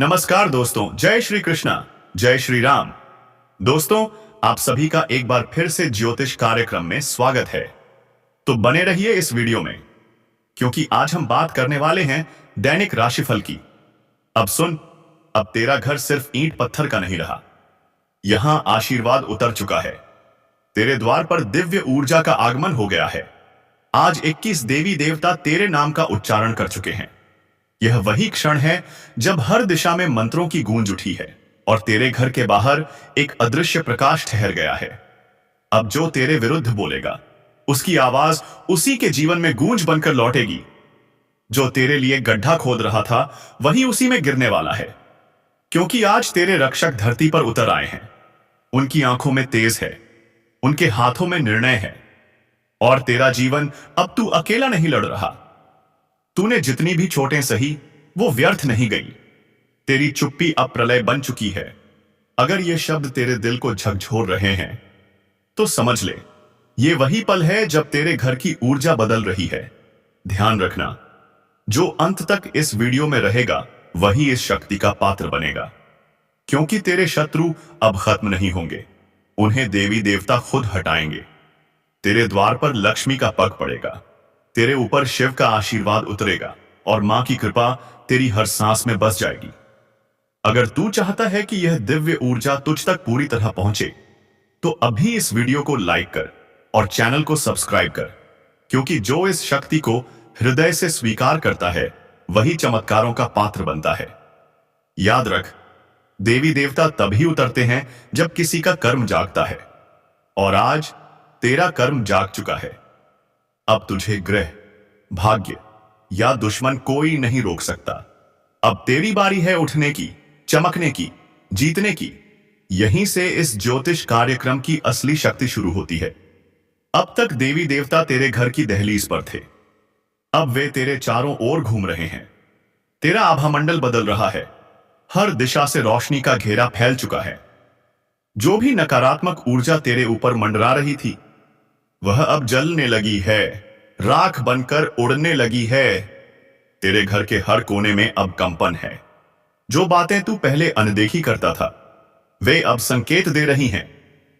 नमस्कार दोस्तों, जय श्री कृष्णा, जय श्री राम। दोस्तों, आप सभी का एक बार फिर से ज्योतिष कार्यक्रम में स्वागत है। तो बने रहिए इस वीडियो में, क्योंकि आज हम बात करने वाले हैं दैनिक राशिफल की। अब सुन, अब तेरा घर सिर्फ ईंट पत्थर का नहीं रहा, यहां आशीर्वाद उतर चुका है। तेरे द्वार पर दिव्य ऊर्जा का आगमन हो गया है। आज 21 देवी देवता तेरे नाम का उच्चारण कर चुके हैं। यह वही क्षण है जब हर दिशा में मंत्रों की गूंज उठी है और तेरे घर के बाहर एक अदृश्य प्रकाश ठहर गया है। अब जो तेरे विरुद्ध बोलेगा, उसकी आवाज उसी के जीवन में गूंज बनकर लौटेगी। जो तेरे लिए गड्ढा खोद रहा था, वही उसी में गिरने वाला है। क्योंकि आज तेरे रक्षक धरती पर उतर आए हैं। उनकी आंखों में तेज है, उनके हाथों में निर्णय है, और तेरा जीवन अब तू अकेला नहीं लड़ रहा। तूने जितनी भी चोटें सही, वो व्यर्थ नहीं गई। तेरी चुप्पी अब प्रलय बन चुकी है। अगर ये शब्द तेरे दिल को झकझोर रहे हैं, तो समझ ले, ये वही पल है जब तेरे घर की ऊर्जा बदल रही है। ध्यान रखना, जो अंत तक इस वीडियो में रहेगा, वही इस शक्ति का पात्र बनेगा। क्योंकि तेरे शत्रु अब खत्म नहीं होंगे, उन्हें देवी देवता खुद हटाएंगे। तेरे द्वार पर लक्ष्मी का पग पड़ेगा, तेरे ऊपर शिव का आशीर्वाद उतरेगा और मां की कृपा तेरी हर सांस में बस जाएगी। अगर तू चाहता है कि यह दिव्य ऊर्जा तुझ तक पूरी तरह पहुंचे, तो अभी इस वीडियो को लाइक कर और चैनल को सब्सक्राइब कर। क्योंकि जो इस शक्ति को हृदय से स्वीकार करता है, वही चमत्कारों का पात्र बनता है। याद रख, देवी देवता तभी उतरते हैं जब किसी का कर्म जागता है, और आज तेरा कर्म जाग चुका है। अब तुझे ग्रह, भाग्य या दुश्मन कोई नहीं रोक सकता। अब तेरी बारी है उठने की, चमकने की, जीतने की। यहीं से इस ज्योतिष कार्यक्रम की असली शक्ति शुरू होती है। अब तक देवी देवता तेरे घर की दहलीज पर थे, अब वे तेरे चारों ओर घूम रहे हैं। तेरा आभामंडल बदल रहा है, हर दिशा से रोशनी का घेरा फैल चुका है। जो भी नकारात्मक ऊर्जा तेरे ऊपर मंडरा रही थी, वह अब जलने लगी है, राख बनकर उड़ने लगी है। तेरे घर के हर कोने में अब कंपन है। जो बातें तू पहले अनदेखी करता था, वे अब संकेत दे रही हैं।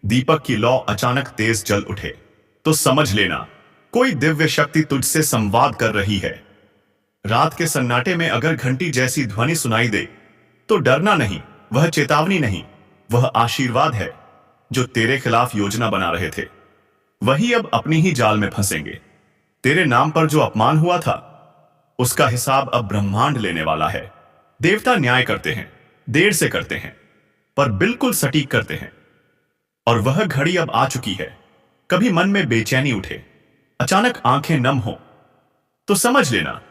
दीपक की लौ अचानक तेज जल उठे, तो समझ लेना, कोई दिव्य शक्ति तुझसे संवाद कर रही है। रात के सन्नाटे में अगर घंटी जैसी ध्वनि सुनाई दे, तो डरना नहीं, वह चेतावनी नहीं, वह आशीर्वाद है। जो तेरे खिलाफ योजना बना रहे थे, वही अब अपनी ही जाल में फंसेंगे। तेरे नाम पर जो अपमान हुआ था, उसका हिसाब अब ब्रह्मांड लेने वाला है। देवता न्याय करते हैं, देर से करते हैं, पर बिल्कुल सटीक करते हैं। और वह घड़ी अब आ चुकी है। कभी मन में बेचैनी उठे, अचानक आंखें नम हो, तो समझ लेना,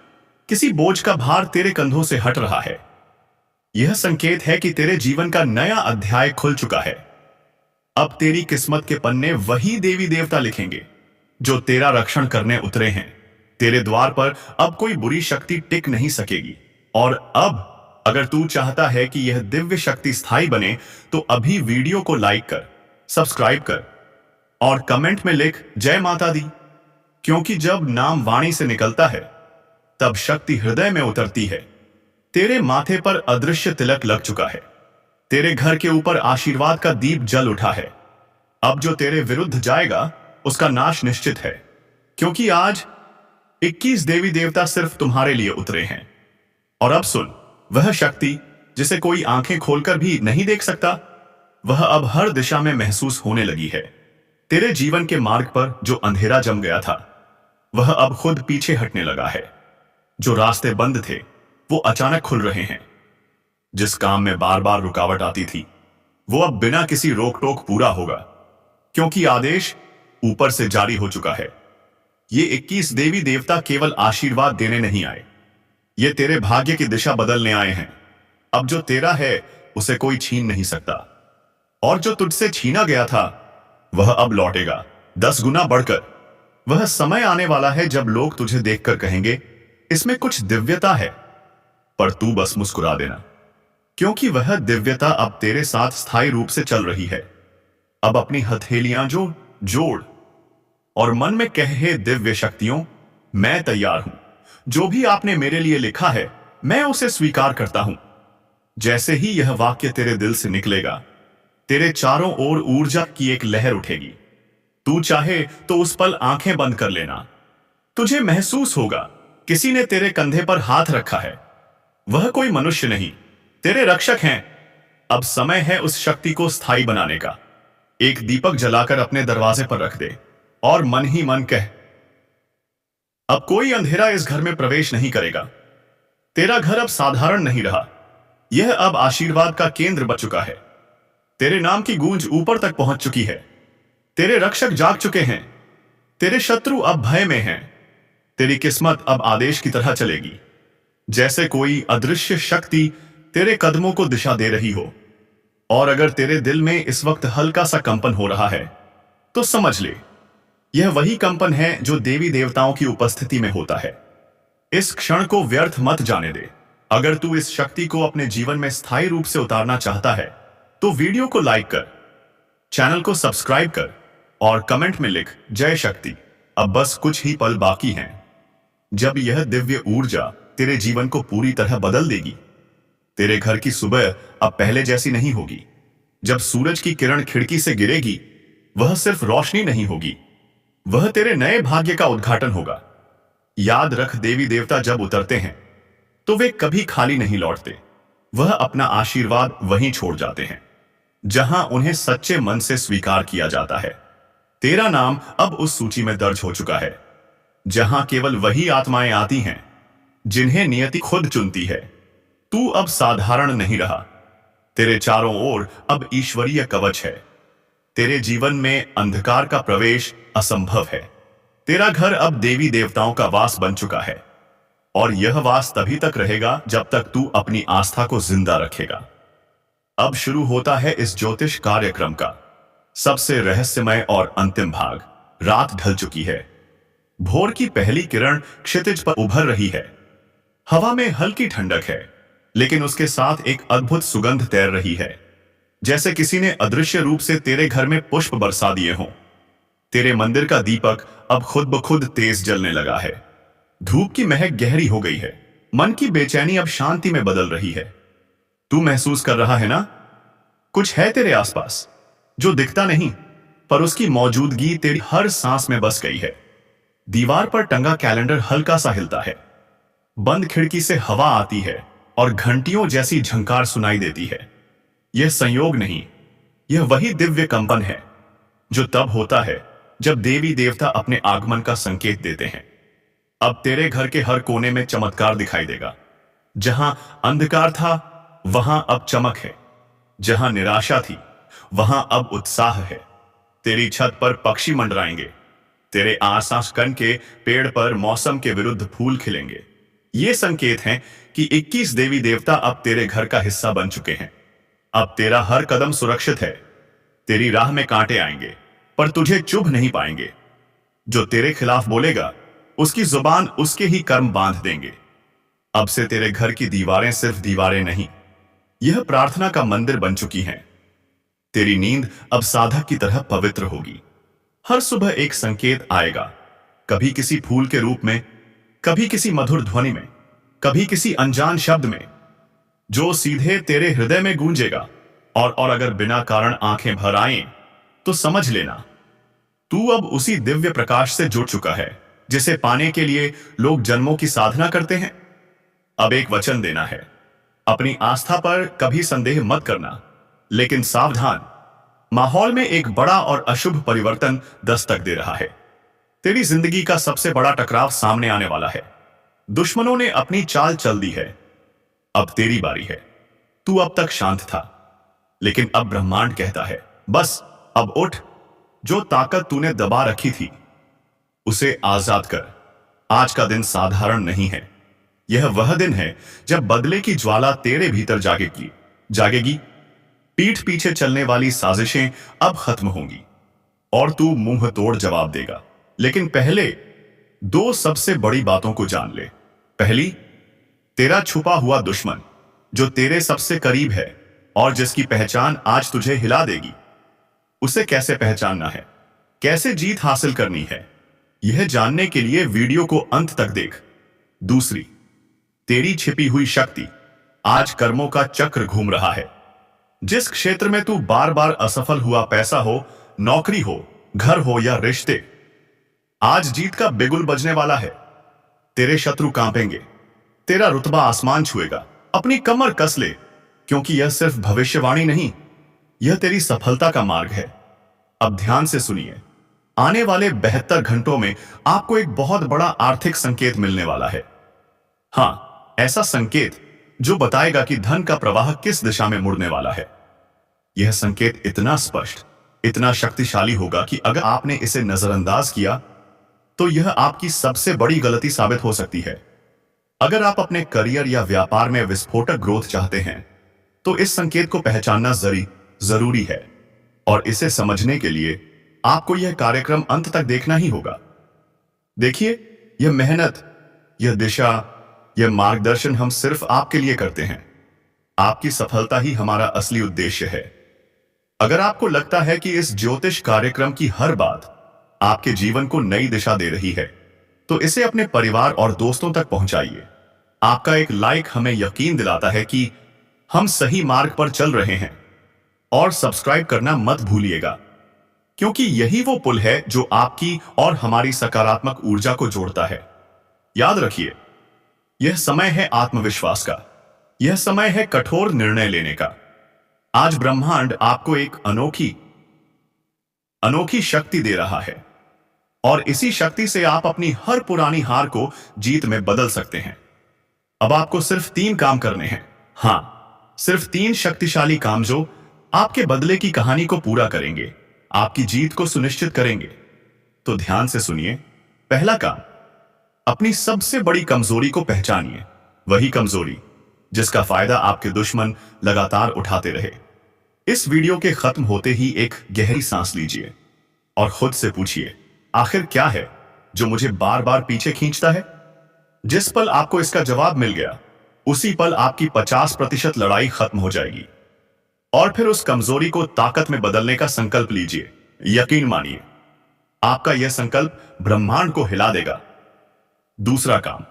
किसी बोझ का भार तेरे कंधों से हट रहा है। यह संकेत है कि तेरे जीवन का नया अध्याय खुल चुका है। अब तेरी किस्मत के पन्ने वही देवी देवता लिखेंगे जो तेरा रक्षण करने उतरे हैं। तेरे द्वार पर अब कोई बुरी शक्ति टिक नहीं सकेगी। और अब अगर तू चाहता है कि यह दिव्य शक्ति स्थायी बने, तो अभी वीडियो को लाइक कर, सब्सक्राइब कर और कमेंट में लिख जय माता दी। क्योंकि जब नाम वाणी से निकलता है, तब शक्ति हृदय में उतरती है। तेरे माथे पर अदृश्य तिलक लग चुका है। तेरे घर के ऊपर आशीर्वाद का दीप जल उठा है। अब जो तेरे विरुद्ध जाएगा, उसका नाश निश्चित है। क्योंकि आज 21 देवी देवता सिर्फ तुम्हारे लिए उतरे हैं। और अब सुन, वह शक्ति जिसे कोई आंखें खोलकर भी नहीं देख सकता, वह अब हर दिशा में महसूस होने लगी है। तेरे जीवन के मार्ग पर जो अंधेरा जम गया था, वह अब खुद पीछे हटने लगा है। जो रास्ते बंद थे, वो अचानक खुल रहे हैं। जिस काम में बार बार रुकावट आती थी, वो अब बिना किसी रोक टोक पूरा होगा। क्योंकि आदेश ऊपर से जारी हो चुका है। ये 21 देवी देवता केवल आशीर्वाद देने नहीं आए, ये तेरे भाग्य की दिशा बदलने आए हैं। अब जो तेरा है, उसे कोई छीन नहीं सकता। और जो तुझसे छीना गया था, वह अब लौटेगा 10 गुना बढ़कर। वह समय आने वाला है जब लोग तुझे देखकर कहेंगे, इसमें कुछ दिव्यता है। पर तू बस मुस्कुरा देना, क्योंकि वह दिव्यता अब तेरे साथ स्थायी रूप से चल रही है। अब अपनी हथेलियां जोड़ और मन में कह, हे दिव्य शक्तियों, मैं तैयार हूं। जो भी आपने मेरे लिए लिखा है, मैं उसे स्वीकार करता हूं। जैसे ही यह वाक्य तेरे दिल से निकलेगा, तेरे चारों ओर ऊर्जा की एक लहर उठेगी। तू चाहे तो उस पल आंखें बंद कर लेना। तुझे महसूस होगा किसी ने तेरे कंधे पर हाथ रखा है। वह कोई मनुष्य नहीं, तेरे रक्षक हैं। अब समय है उस शक्ति को स्थायी बनाने का। एक दीपक जलाकर अपने दरवाजे पर रख दे और मन ही मन कह, अब कोई अंधेरा इस घर में प्रवेश नहीं करेगा। तेरा घर अब साधारण नहीं रहा, यह अब आशीर्वाद का केंद्र बन चुका है। तेरे नाम की गूंज ऊपर तक पहुंच चुकी है। तेरे रक्षक जाग चुके हैं। तेरे शत्रु अब भय में हैं। तेरी किस्मत अब आदेश की तरह चलेगी, जैसे कोई अदृश्य शक्ति तेरे कदमों को दिशा दे रही हो। और अगर तेरे दिल में इस वक्त हल्का सा कंपन हो रहा है, तो समझ ले, यह वही कंपन है जो देवी देवताओं की उपस्थिति में होता है। इस क्षण को व्यर्थ मत जाने दे। अगर तू इस शक्ति को अपने जीवन में स्थायी रूप से उतारना चाहता है, तो वीडियो को लाइक कर, चैनल को सब्सक्राइब कर और कमेंट में लिख जय शक्ति। अब बस कुछ ही पल बाकी हैं, जब यह दिव्य ऊर्जा तेरे जीवन को पूरी तरह बदल देगी। तेरे घर की सुबह अब पहले जैसी नहीं होगी। जब सूरज की किरण खिड़की से गिरेगी, वह सिर्फ रोशनी नहीं होगी, वह तेरे नए भाग्य का उद्घाटन होगा। याद रख, देवी देवता जब उतरते हैं तो वे कभी खाली नहीं लौटते। वह अपना आशीर्वाद वहीं छोड़ जाते हैं जहां उन्हें सच्चे मन से स्वीकार किया जाता है। तेरा नाम अब उस सूची में दर्ज हो चुका है, जहां केवल वही आत्माएं आती हैं जिन्हें नियति खुद चुनती है। तू अब साधारण नहीं रहा। तेरे चारों ओर अब ईश्वरीय कवच है। तेरे जीवन में अंधकार का प्रवेश असंभव है। तेरा घर अब देवी देवताओं का वास बन चुका है, और यह वास तभी तक रहेगा जब तक तू अपनी आस्था को जिंदा रखेगा। अब शुरू होता है इस ज्योतिष कार्यक्रम का सबसे रहस्यमय और अंतिम भाग। रात ढल चुकी है। भोर की पहली किरण क्षितिज पर उभर रही है। हवा में हल्की ठंडक है, लेकिन उसके साथ एक अद्भुत सुगंध तैर रही है, जैसे किसी ने अदृश्य रूप से तेरे घर में पुष्प बरसा दिए हों। तेरे मंदिर का दीपक अब खुद ब खुद तेज जलने लगा है। धूप की महक गहरी हो गई है। मन की बेचैनी अब शांति में बदल रही है। तू महसूस कर रहा है ना, कुछ है तेरे आसपास जो दिखता नहीं, पर उसकी मौजूदगी तेरी हर सांस में बस गई है। दीवार पर टंगा कैलेंडर हल्का सा हिलता है। बंद खिड़की से हवा आती है और घंटियों जैसी झंकार सुनाई देती है। यह संयोग नहीं, यह वही दिव्य कंपन है जो तब होता है जब देवी देवता अपने आगमन का संकेत देते हैं। अब तेरे घर के हर कोने में चमत्कार दिखाई देगा। जहां अंधकार था, वहां अब चमक है। जहां निराशा थी, वहां अब उत्साह है। तेरी छत पर पक्षी मंडराएंगे। तेरे आसपास कन के पेड़ पर मौसम के विरुद्ध फूल खिलेंगे। ये संकेत हैं कि 21 देवी देवता अब तेरे घर का हिस्सा बन चुके हैं। अब तेरा हर कदम सुरक्षित है। तेरी राह में कांटे आएंगे, पर तुझे चुभ नहीं पाएंगे। जो तेरे खिलाफ बोलेगा, उसकी जुबान उसके ही कर्म बांध देंगे। अब से तेरे घर की दीवारें सिर्फ दीवारें नहीं, यह प्रार्थना का मंदिर बन चुकी हैं। तेरी नींद अब साधक की तरह पवित्र होगी। हर सुबह एक संकेत आएगा, कभी किसी फूल के रूप में, कभी किसी मधुर ध्वनि में, कभी किसी अनजान शब्द में, जो सीधे तेरे हृदय में गूंजेगा। और अगर बिना कारण आंखें भर आएं, तो समझ लेना, तू अब उसी दिव्य प्रकाश से जुड़ चुका है जिसे पाने के लिए लोग जन्मों की साधना करते हैं। अब एक वचन देना है, अपनी आस्था पर कभी संदेह मत करना, लेकिन सावधान, माहौल में एक बड़ा और अशुभ परिवर्तन दस्तक दे रहा है। तेरी जिंदगी का सबसे बड़ा टकराव सामने आने वाला है। दुश्मनों ने अपनी चाल चल दी है। अब तेरी बारी है। तू अब तक शांत था, लेकिन अब ब्रह्मांड कहता है, बस अब उठ। जो ताकत तूने दबा रखी थी, उसे आजाद कर। आज का दिन साधारण नहीं है। यह वह दिन है जब बदले की ज्वाला तेरे भीतर जागेगी। पीठ पीछे चलने वाली साजिशें अब खत्म होंगी और तू मुंह तोड़ जवाब देगा। लेकिन पहले दो सबसे बड़ी बातों को जान ले। पहली, तेरा छुपा हुआ दुश्मन जो तेरे सबसे करीब है और जिसकी पहचान आज तुझे हिला देगी, उसे कैसे पहचानना है, कैसे जीत हासिल करनी है, यह जानने के लिए वीडियो को अंत तक देख। दूसरी, तेरी छिपी हुई शक्ति आज कर्मों का चक्र घूम रहा है। जिस क्षेत्र में तू बार बार असफल हुआ, पैसा हो, नौकरी हो, घर हो या रिश्ते, आज जीत का बिगुल बजने वाला है। तेरे शत्रु कांपेंगे, तेरा रुतबा आसमान छुएगा। अपनी कमर कस ले, क्योंकि यह सिर्फ भविष्यवाणी नहीं, यह तेरी सफलता का मार्ग है। अब ध्यान से सुनिए, आने वाले 72 घंटों में आपको एक बहुत बड़ा आर्थिक संकेत मिलने वाला है। हां, ऐसा संकेत जो बताएगा कि धन का प्रवाह किस दिशा में मुड़ने वाला है। यह संकेत इतना स्पष्ट, इतना शक्तिशाली होगा कि अगर आपने इसे नजरअंदाज किया तो यह आपकी सबसे बड़ी गलती साबित हो सकती है। अगर आप अपने करियर या व्यापार में विस्फोटक ग्रोथ चाहते हैं तो इस संकेत को पहचानना जरूरी है, और इसे समझने के लिए आपको यह कार्यक्रम अंत तक देखना ही होगा। देखिए, यह मेहनत, यह दिशा, यह मार्गदर्शन हम सिर्फ आपके लिए करते हैं। आपकी सफलता ही हमारा असली उद्देश्य है। अगर आपको लगता है कि इस ज्योतिष कार्यक्रम की हर बात आपके जीवन को नई दिशा दे रही है तो इसे अपने परिवार और दोस्तों तक पहुंचाइए। आपका एक लाइक हमें यकीन दिलाता है कि हम सही मार्ग पर चल रहे हैं। और सब्सक्राइब करना मत भूलिएगा, क्योंकि यही वो पुल है जो आपकी और हमारी सकारात्मक ऊर्जा को जोड़ता है। याद रखिए, यह समय है आत्मविश्वास का, यह समय है कठोर निर्णय लेने का। आज ब्रह्मांड आपको एक अनोखी शक्ति दे रहा है, और इसी शक्ति से आप अपनी हर पुरानी हार को जीत में बदल सकते हैं। अब आपको सिर्फ 3 काम करने हैं। हां, सिर्फ 3 शक्तिशाली काम जो आपके बदले की कहानी को पूरा करेंगे, आपकी जीत को सुनिश्चित करेंगे। तो ध्यान से सुनिए। पहला काम, अपनी सबसे बड़ी कमजोरी को पहचानिए। वही कमजोरी जिसका फायदा आपके दुश्मन लगातार उठाते रहे। इस वीडियो के खत्म होते ही एक गहरी सांस लीजिए और खुद से पूछिए, आखिर क्या है जो मुझे बार बार पीछे खींचता है? जिस पल आपको इसका जवाब मिल गया, उसी पल आपकी 50% लड़ाई खत्म हो जाएगी। और फिर उस कमजोरी को ताकत में बदलने का संकल्प लीजिए। यकीन मानिए, आपका यह संकल्प ब्रह्मांड को हिला देगा। दूसरा काम,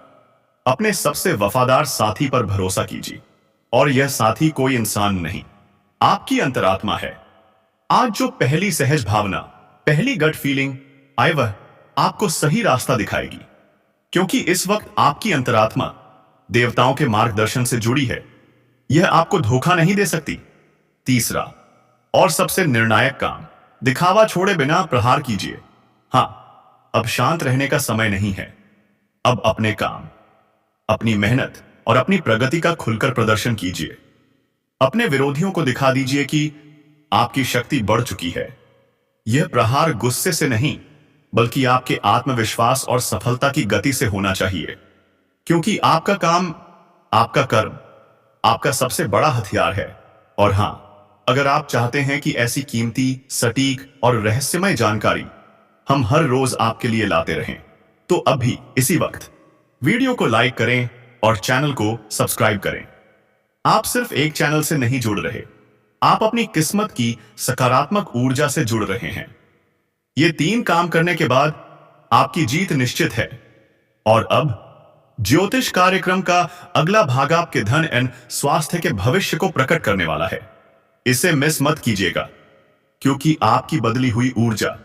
अपने सबसे वफादार साथी पर भरोसा कीजिए। और यह साथी कोई इंसान नहीं, आपकी अंतरात्मा है। आज जो पहली सहज भावना, पहली गट फीलिंग आए, वह आपको सही रास्ता दिखाएगी, क्योंकि इस वक्त आपकी अंतरात्मा देवताओं के मार्गदर्शन से जुड़ी है। यह आपको धोखा नहीं दे सकती। तीसरा और सबसे निर्णायक काम, दिखावा छोड़े बिना प्रहार कीजिए। हां, अब शांत रहने का समय नहीं है। अब अपने काम, अपनी मेहनत और अपनी प्रगति का खुलकर प्रदर्शन कीजिए। अपने विरोधियों को दिखा दीजिए कि आपकी शक्ति बढ़ चुकी है। यह प्रहार गुस्से से नहीं, बल्कि आपके आत्मविश्वास और सफलता की गति से होना चाहिए, क्योंकि आपका काम, आपका कर्म आपका सबसे बड़ा हथियार है। और हां, अगर आप चाहते हैं कि ऐसी कीमती, सटीक और रहस्यमय जानकारी हम हर रोज आपके लिए लाते रहें, तो अभी इसी वक्त वीडियो को लाइक करें और चैनल को सब्सक्राइब करें। आप सिर्फ एक चैनल से नहीं जुड़ रहे, आप अपनी किस्मत की सकारात्मक ऊर्जा से जुड़ रहे हैं। ये 3 काम करने के बाद आपकी जीत निश्चित है। और अब ज्योतिष कार्यक्रम का अगला भाग आपके धन एवं स्वास्थ्य के भविष्य को प्रकट करने वाला है। इसे मिस मत कीजिएगा, क्योंकि आपकी बदली हुई ऊर्जा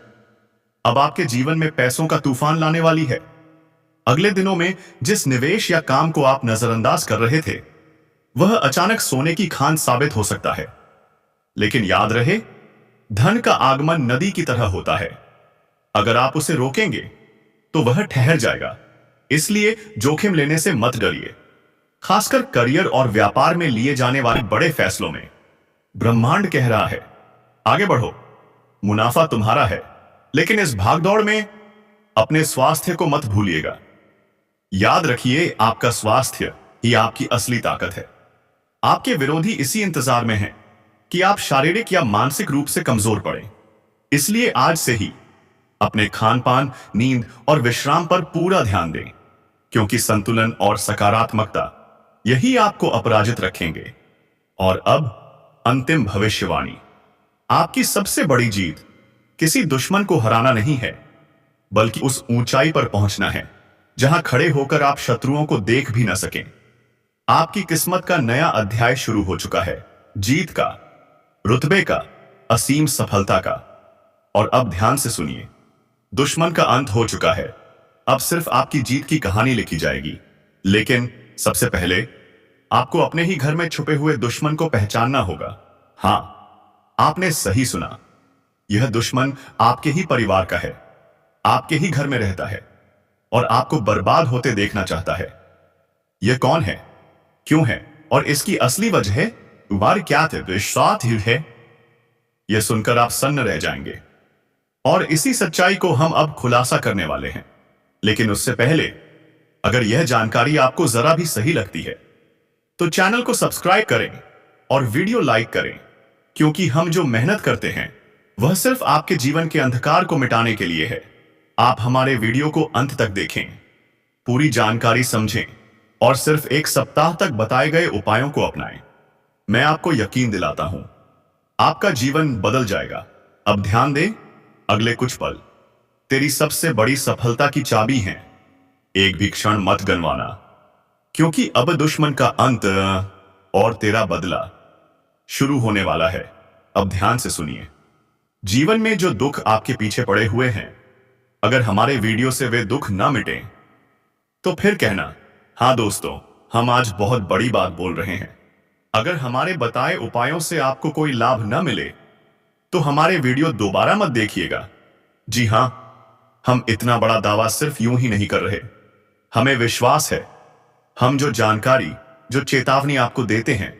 अब आपके जीवन में पैसों का तूफान लाने वाली है। अगले दिनों में जिस निवेश या काम को आप नजरअंदाज कर रहे थे, वह अचानक सोने की खान साबित हो सकता है। लेकिन याद रहे, धन का आगमन नदी की तरह होता है। अगर आप उसे रोकेंगे तो वह ठहर जाएगा। इसलिए जोखिम लेने से मत डरिए। खासकर करियर और व्यापार में लिए जाने वाले बड़े फैसलों में ब्रह्मांड कह रहा है, आगे बढ़ो, मुनाफा तुम्हारा है। लेकिन इस भागदौड़ में अपने स्वास्थ्य को मत भूलिएगा। याद रखिए, आपका स्वास्थ्य ही आपकी असली ताकत है। आपके विरोधी इसी इंतजार में हैं कि आप शारीरिक या मानसिक रूप से कमजोर पड़े। इसलिए आज से ही अपने खान पान, नींद और विश्राम पर पूरा ध्यान दें, क्योंकि संतुलन और सकारात्मकता यही आपको अपराजित रखेंगे। और अब अंतिम भविष्यवाणी, आपकी सबसे बड़ी जीत किसी दुश्मन को हराना नहीं है, बल्कि उस ऊंचाई पर पहुंचना है जहां खड़े होकर आप शत्रुओं को देख भी न सकें। आपकी किस्मत का नया अध्याय शुरू हो चुका है, जीत का, रुतबे का, असीम सफलता का। और अब ध्यान से सुनिए, दुश्मन का अंत हो चुका है। अब सिर्फ आपकी जीत की कहानी लिखी जाएगी। लेकिन सबसे पहले आपको अपने ही घर में छुपे हुए दुश्मन को पहचानना होगा। हां, आपने सही सुना। यह दुश्मन आपके ही परिवार का है, आपके ही घर में रहता है और आपको बर्बाद होते देखना चाहता है। यह कौन है, क्यों है और इसकी असली वजह तुम्हारी क्या है? यह सुनकर आप सन्न रह जाएंगे और इसी सच्चाई को हम अब खुलासा करने वाले हैं। लेकिन उससे पहले, अगर यह जानकारी आपको जरा भी सही लगती है तो चैनल को सब्सक्राइब करें और वीडियो लाइक करें, क्योंकि हम जो मेहनत करते हैं वह सिर्फ आपके जीवन के अंधकार को मिटाने के लिए है। आप हमारे वीडियो को अंत तक देखें, पूरी जानकारी समझें और सिर्फ एक सप्ताह तक बताए गए उपायों को अपनाएं। मैं आपको यकीन दिलाता हूं, आपका जीवन बदल जाएगा। अब ध्यान दें, अगले कुछ पल तेरी सबसे बड़ी सफलता की चाबी हैं। एक भी क्षण मत गंवाना, क्योंकि अब दुश्मन का अंत और तेरा बदला शुरू होने वाला है। अब ध्यान से सुनिए, जीवन में जो दुख आपके पीछे पड़े हुए हैं, अगर हमारे वीडियो से वे दुख ना मिटे तो फिर कहना, हाँ दोस्तों, हम आज बहुत बड़ी बात बोल रहे हैं। अगर हमारे बताए उपायों से आपको कोई लाभ न मिले तो हमारे वीडियो दोबारा मत देखिएगा। जी हां, हम इतना बड़ा दावा सिर्फ यूं ही नहीं कर रहे। हमें विश्वास है, हम जो जानकारी, जो चेतावनी आपको देते हैं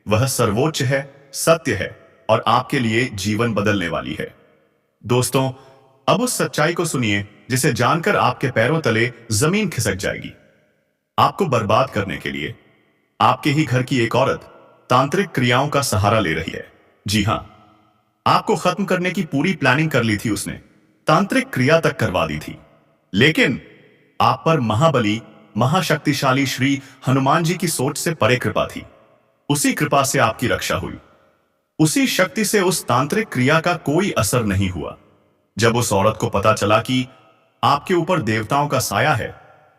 वह सर्वोच्च है, सत्य है और आपके लिए जीवन बदलने वाली है। दोस्तों, अब उस सच्चाई को सुनिए जिसे जानकर आपके पैरों तले जमीन खिसक जाएगी। आपको बर्बाद करने के लिए आपके ही घर की एक औरत तांत्रिक क्रियाओं का सहारा ले रही है। जी हां, आपको खत्म करने की पूरी प्लानिंग कर ली थी उसने, तांत्रिक क्रिया तक करवा दी थी। लेकिन आप पर महाबली, महाशक्तिशाली श्री हनुमान जी की सोच से परे कृपा थी। उसी कृपा से आपकी रक्षा हुई। उसी शक्ति से उस तांत्रिक क्रिया का कोई असर नहीं हुआ। जब उस औरत को पता चला कि आपके ऊपर देवताओं का साया है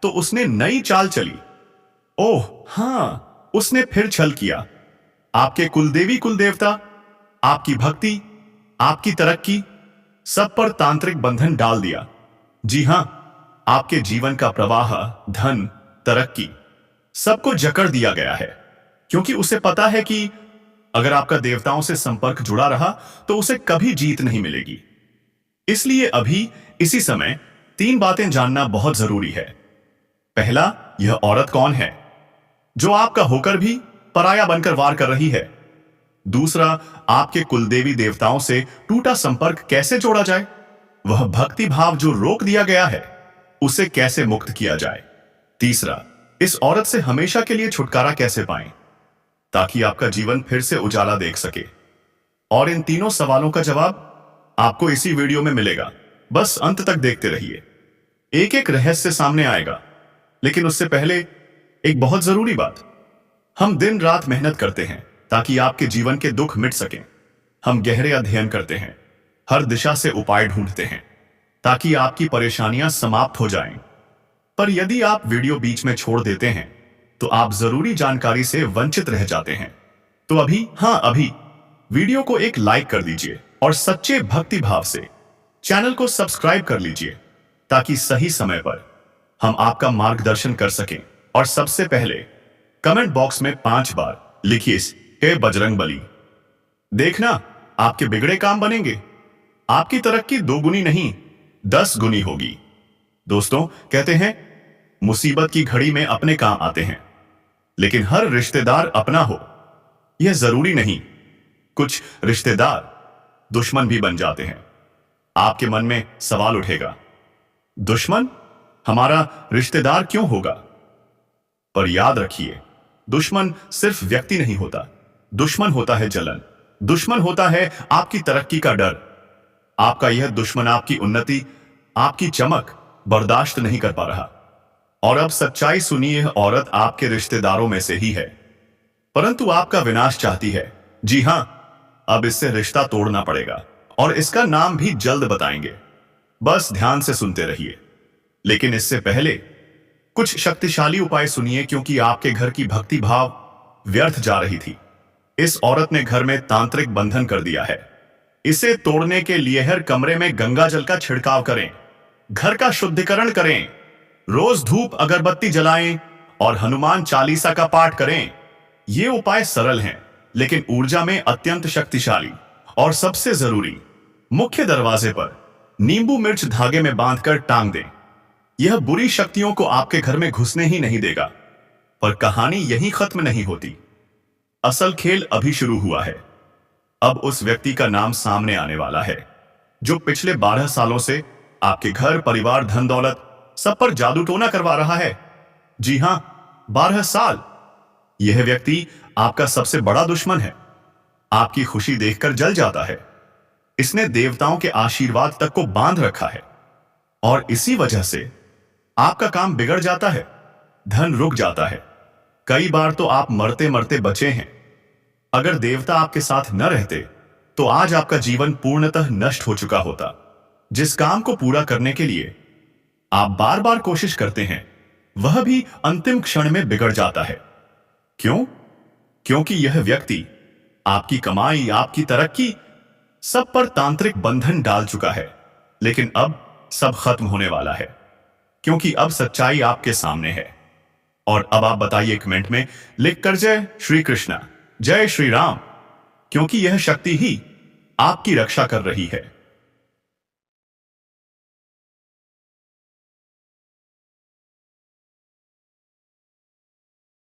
तो उसने नई चाल चली। ओह हां, उसने फिर छल किया। आपके कुलदेवी कुलदेवता, आपकी भक्ति, आपकी तरक्की, सब पर तांत्रिक बंधन डाल दिया। जी हां, आपके जीवन का प्रवाह, धन, तरक्की, सबको जकड़ दिया गया है, क्योंकि उसे पता है कि अगर आपका देवताओं से संपर्क जुड़ा रहा तो उसे कभी जीत नहीं मिलेगी। इसलिए अभी इसी समय 3 बातें जानना बहुत जरूरी है। पहला, यह औरत कौन है जो आपका होकर भी पराया बनकर वार कर रही है? दूसरा, आपके कुलदेवी देवताओं से टूटा संपर्क कैसे जोड़ा जाए? वह भक्ति भाव जो रोक दिया गया है उसे कैसे मुक्त किया जाए? तीसरा, इस औरत से हमेशा के लिए छुटकारा कैसे पाएं ताकि आपका जीवन फिर से उजाला देख सके? और इन तीनों सवालों का जवाब आपको इसी वीडियो में मिलेगा। बस अंत तक देखते रहिए, एक एक रहस्य सामने आएगा। लेकिन उससे पहले एक बहुत जरूरी बात, हम दिन रात मेहनत करते हैं ताकि आपके जीवन के दुख मिट सकें। हम गहरे अध्ययन करते हैं, हर दिशा से उपाय ढूंढते हैं ताकि आपकी परेशानियां समाप्त हो जाएं। पर यदि आप वीडियो बीच में छोड़ देते हैं तो आप जरूरी जानकारी से वंचित रह जाते हैं। तो अभी वीडियो को एक लाइक कर दीजिए और सच्चे भक्ति भाव से चैनल को सब्सक्राइब कर लीजिए ताकि सही समय पर हम आपका मार्गदर्शन कर सकें। और सबसे पहले कमेंट बॉक्स में 5 बार लिखिए, हे बजरंग बली। देखना, आपके बिगड़े काम बनेंगे। आपकी तरक्की 2 गुनी नहीं 10 गुनी होगी। दोस्तों, कहते हैं मुसीबत की घड़ी में अपने काम आते हैं, लेकिन हर रिश्तेदार अपना हो यह जरूरी नहीं। कुछ रिश्तेदार दुश्मन भी बन जाते हैं। आपके मन में सवाल उठेगा, दुश्मन हमारा रिश्तेदार क्यों होगा? पर याद रखिए, दुश्मन सिर्फ व्यक्ति नहीं होता। दुश्मन होता है जलन, दुश्मन होता है आपकी तरक्की का डर। आपका यह दुश्मन आपकी उन्नति, आपकी चमक बर्दाश्त नहीं कर पा रहा। और अब सच्चाई सुनिए, औरत आपके रिश्तेदारों में से ही है, परंतु आपका विनाश चाहती है। जी हां, अब इससे रिश्ता तोड़ना पड़ेगा और इसका नाम भी जल्द बताएंगे। बस ध्यान से सुनते रहिए। लेकिन इससे पहले कुछ शक्तिशाली उपाय सुनिए, क्योंकि आपके घर की भक्ति भाव व्यर्थ जा रही थी। इस औरत ने घर में तांत्रिक बंधन कर दिया है। इसे तोड़ने के लिए हर कमरे में गंगा जल का छिड़काव करें, घर का शुद्धिकरण करें, रोज धूप अगरबत्ती जलाएं और हनुमान चालीसा का पाठ करें। ये उपाय सरल हैं, लेकिन ऊर्जा में अत्यंत शक्तिशाली। और सबसे जरूरी, मुख्य दरवाजे पर नींबू मिर्च धागे में बांधकर टांग दें। यह बुरी शक्तियों को आपके घर में घुसने ही नहीं देगा। पर कहानी यहीं खत्म नहीं होती। असल खेल अभी शुरू हुआ है। अब उस व्यक्ति का नाम सामने आने वाला है, जो पिछले 12 सालों से आपके घर, परिवार, धन दौलत सब पर जादू टोना करवा रहा है। जी हां, 12 साल। यह व्यक्ति आपका सबसे बड़ा दुश्मन है। आपकी खुशी देखकर जल जाता है। इसने देवताओं के आशीर्वाद तक को बांध रखा है, और इसी वजह से आपका काम बिगड़ जाता है, धन रुक जाता है। कई बार तो आप मरते मरते बचे हैं। अगर देवता आपके साथ न रहते तो आज आपका जीवन पूर्णतः नष्ट हो चुका होता। जिस काम को पूरा करने के लिए आप बार बार कोशिश करते हैं, वह भी अंतिम क्षण में बिगड़ जाता है। क्यों? क्योंकि यह व्यक्ति आपकी कमाई, आपकी तरक्की सब पर तांत्रिक बंधन डाल चुका है। लेकिन अब सब खत्म होने वाला है, क्योंकि अब सच्चाई आपके सामने है। और अब आप बताइए कमेंट में लिखकर जय श्री कृष्णा, जय श्री राम, क्योंकि यह शक्ति ही आपकी रक्षा कर रही है।